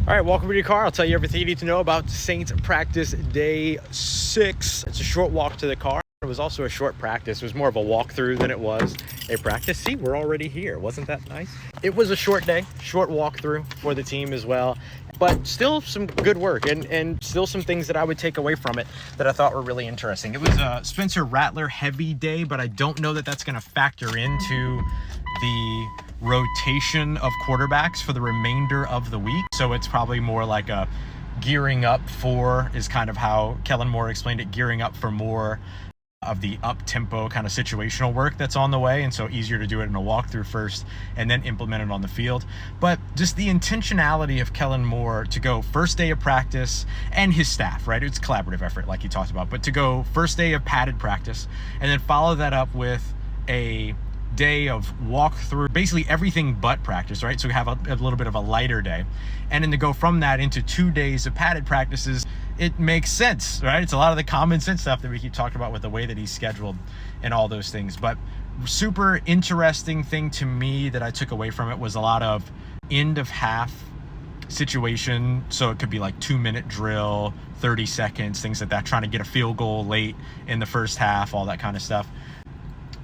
All right, welcome to your car. I'll tell you everything you need to know about Saints practice day 6. It's a short walk to the car. It was also a short practice. It was more of a walkthrough than it was a practice. See, we're already here. Wasn't that nice? It was a short day, short walkthrough for the team as well, but still some good work and still some things that I would take away from it that I thought were really interesting. It was a Spencer Rattler heavy day, but I don't know that that's going to factor into the rotation of quarterbacks for the remainder of the week. So it's probably more like a gearing up for, is kind of how Kellen Moore explained it, gearing up for more of the up-tempo kind of situational work that's on the way, and so easier to do it in a walkthrough first and then implement it on the field. But just the intentionality of Kellen Moore to go first day of practice, and his staff, right? It's a collaborative effort like he talked about, but to go first day of padded practice and then follow that up with a day of walkthrough, basically everything but practice, right? So we have a little bit of a lighter day, and then to go from that into 2 days of padded practices, it makes sense, right? It's a lot of the common sense stuff that we keep talking about with the way that he's scheduled and all those things. But super interesting thing to me that I took away from it was a lot of end of half situation. So it could be like 2-minute drill, 30 seconds, things like that, trying to get a field goal late in the first half, all that kind of stuff.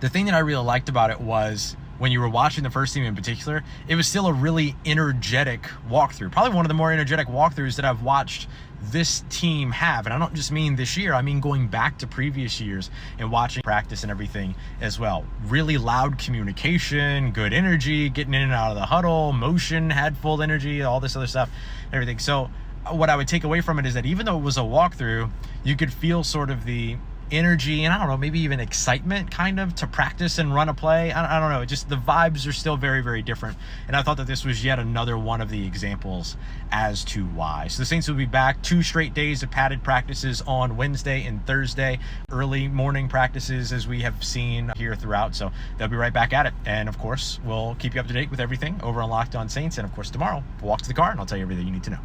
The thing that I really liked about it was when you were watching the first team in particular, it was still a really energetic walkthrough. Probably one of the more energetic walkthroughs that I've watched this team have. And I don't just mean this year, I mean going back to previous years and watching practice and everything as well. Really loud communication, good energy, getting in and out of the huddle, motion, had full energy, all this other stuff, everything. So what I would take away from it is that even though it was a walkthrough, you could feel sort of the energy and I don't know, maybe even excitement kind of to practice and run a play. I don't know, just the vibes are still very, very different. And I thought that this was yet another one of the examples as to why. So the Saints will be back 2 straight days of padded practices on Wednesday and Thursday, early morning practices as we have seen here throughout. So they'll be right back at it. And of course, we'll keep you up to date with everything over on Locked On Saints. And of course, tomorrow we'll walk to the car and I'll tell you everything you need to know.